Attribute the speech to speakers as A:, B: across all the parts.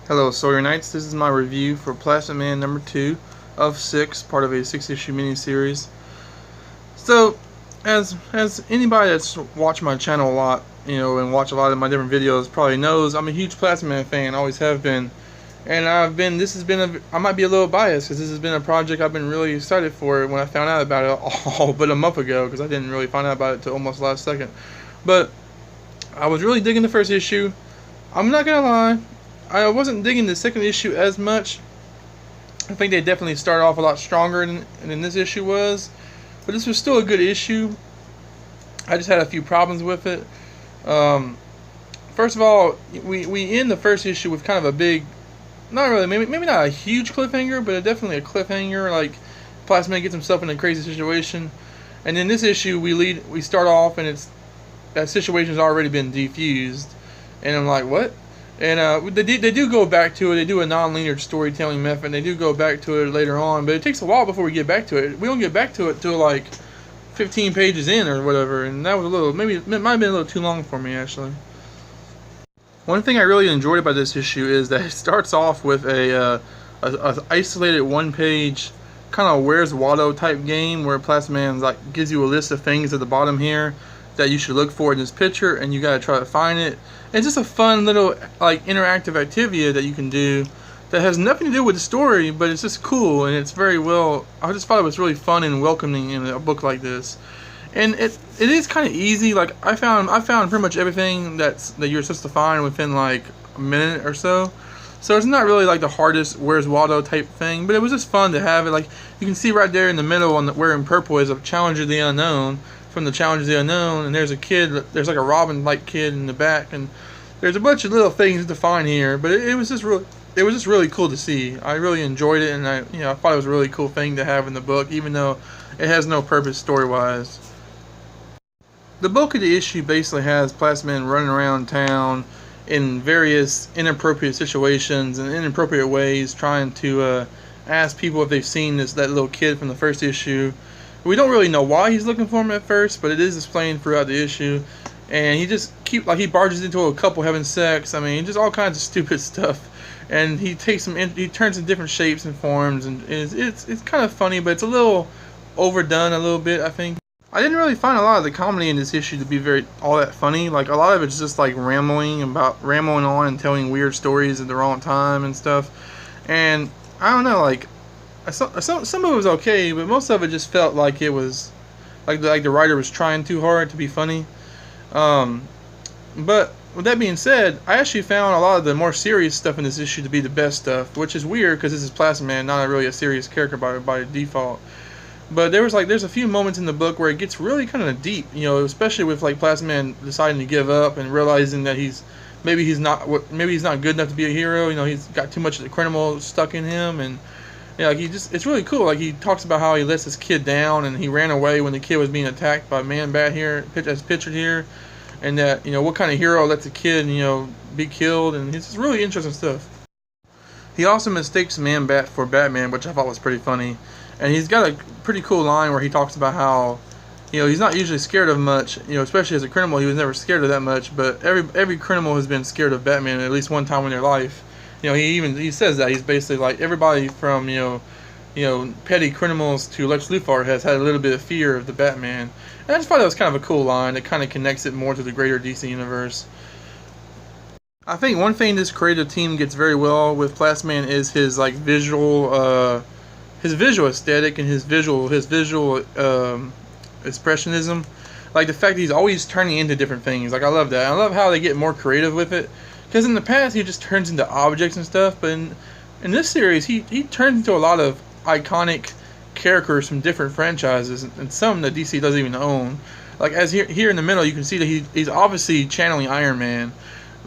A: Hello Sawyer Knights, this is my review for Plasma Man number 2 of 6, part of a 6-issue miniseries. So, as anybody that's watched my channel a lot, and watch a lot of my different videos probably knows, I'm a huge Plasma Man fan, always have been. And I might be a little biased because this has been a project I've been really excited for when I found out about it all but a month ago, because I didn't really find out about it until almost last second. But I was really digging the first issue. I'm not gonna lie, I wasn't digging the second issue as much. I think they definitely started off a lot stronger than this issue was, but this was still a good issue. I just had a few problems with it. First of all, we end the first issue with kind of a big, not really, maybe not a huge cliffhanger, but definitely a cliffhanger. Like Plasma gets himself in a crazy situation, and in this issue we start off and that situation's already been defused, and I'm like, what? And they do go back to it. They do a non-linear storytelling method. And they do go back to it later on, but it takes a while before we get back to it. We don't get back to it till like 15 pages in or whatever, and that was maybe it might have been a little too long for me actually. One thing I really enjoyed about this issue is that it starts off with a isolated one-page kind of Where's Waldo type game where Plasma Man like gives you a list of things at the bottom here that you should look for in this picture, and you gotta try to find it. It's just a fun little like interactive activity that you can do that has nothing to do with the story, but it's just cool and it's very well. I just thought it was really fun and welcoming in a book like this, and it is kind of easy. Like I found pretty much everything that you're supposed to find within like a minute or so. So it's not really like the hardest Where's Waldo type thing, but it was just fun to have it. Like you can see right there in the middle on where in purple is a Challenge of the Unknown. From the Challenge of the Unknown, and there's a kid, there's like a Robin like kid in the back, and there's a bunch of little things to find here, but it was just really cool to see. I really enjoyed it, and I thought it was a really cool thing to have in the book, even though it has no purpose story wise. The bulk of the issue basically has Plasma Man running around town in various inappropriate situations and inappropriate ways, trying to ask people if they've seen that little kid from the first issue. We don't really know why he's looking for him at first, but it is explained throughout the issue. And he just he barges into a couple having sex. I mean, just all kinds of stupid stuff. And he turns in different shapes and forms, and it's kind of funny, but it's a little overdone a little bit, I think. I didn't really find a lot of the comedy in this issue to be all that funny. Like a lot of it's just like rambling on and telling weird stories at the wrong time and stuff. And I don't know, like some of it was okay, but most of it just felt like it was like the writer was trying too hard to be funny. But with that being said, I actually found a lot of the more serious stuff in this issue to be the best stuff, which is weird because this is Plasma Man, not really a serious character by default. But there's a few moments in the book where it gets really kind of deep, especially with like Plasma Man deciding to give up and realizing that maybe he's not good enough to be a hero. He's got too much of the criminal stuck in him, and like it's really cool. Like he talks about how he lets his kid down and he ran away when the kid was being attacked by Man Bat here, as pictured here, and that what kind of hero lets a kid be killed, and it's just really interesting stuff. He also mistakes Man Bat for Batman, which I thought was pretty funny, and he's got a pretty cool line where he talks about how he's not usually scared of much, especially as a criminal. He was never scared of that much, but every criminal has been scared of Batman at least one time in their life. He says that he's basically like everybody from petty criminals to Lex Luthor has had a little bit of fear of the Batman. And I just thought that was kind of a cool line. It kind of connects it more to the greater DC universe. I think one thing this creative team gets very well with Plasma Man is his like visual aesthetic and his visual expressionism. Like the fact that he's always turning into different things. Like I love that. I love how they get more creative with it. Because in the past he just turns into objects and stuff, but in this series he turns into a lot of iconic characters from different franchises, and some that DC doesn't even own. Like as here in the middle, you can see that he's obviously channeling Iron Man,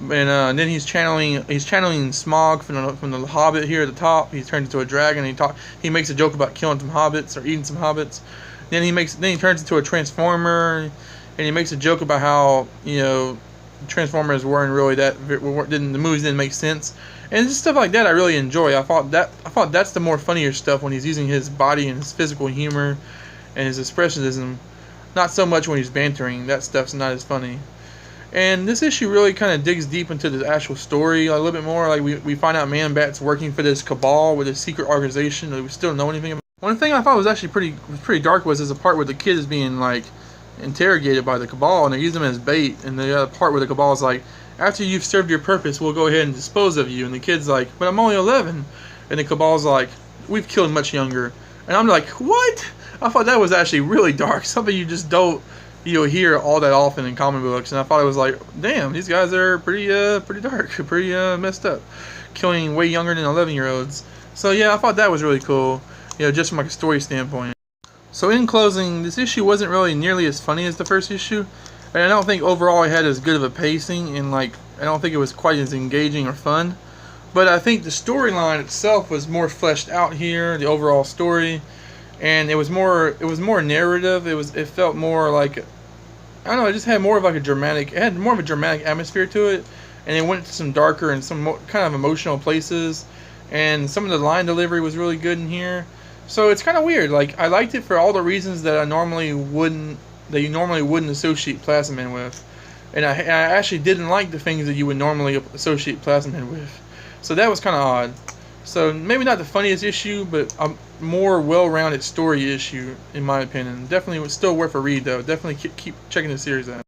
A: and then he's channeling Smaug from the Hobbit here at the top. He turns into a dragon. And he makes a joke about killing some hobbits or eating some hobbits. Then he turns into a Transformer, and he makes a joke about how Transformers weren't really the movies didn't make sense, and just stuff like that I really enjoy. I thought that's the more funnier stuff when he's using his body and his physical humor and his expressionism, not so much when he's bantering. That stuff's not as funny. And this issue really kind of digs deep into the actual story a little bit more. Like we find out Man Bat's working for this cabal with a secret organization that we still don't know anything about. One thing I thought was actually pretty dark was there's a part where the kid is being like interrogated by the cabal and they use him as bait. And the other part where the cabal is like, after you've served your purpose, we'll go ahead and dispose of you. And the kid's like, but I'm only 11. And the cabal's like, we've killed much younger. And I'm like, what? I thought that was actually really dark. Something you just don't hear all that often in comic books. And I thought it was like, damn, these guys are pretty dark, pretty messed up, killing way younger than 11-year-olds. So yeah, I thought that was really cool. Just from like a story standpoint. So in closing, this issue wasn't really nearly as funny as the first issue, and I don't think overall it had as good of a pacing, and I don't think it was quite as engaging or fun. But I think the storyline itself was more fleshed out here, the overall story, and it was more narrative. It felt more like, I don't know, it just had more of like it had more of a dramatic atmosphere to it, and it went to some darker and some kind of emotional places, and some of the line delivery was really good in here. So it's kind of weird. Like, I liked it for all the reasons that you normally wouldn't associate Plasma Man with, and I actually didn't like the things that you would normally associate Plasma Man with. So that was kind of odd. So maybe not the funniest issue, but a more well-rounded story issue in my opinion. Definitely was still worth a read though. Definitely keep checking the series out.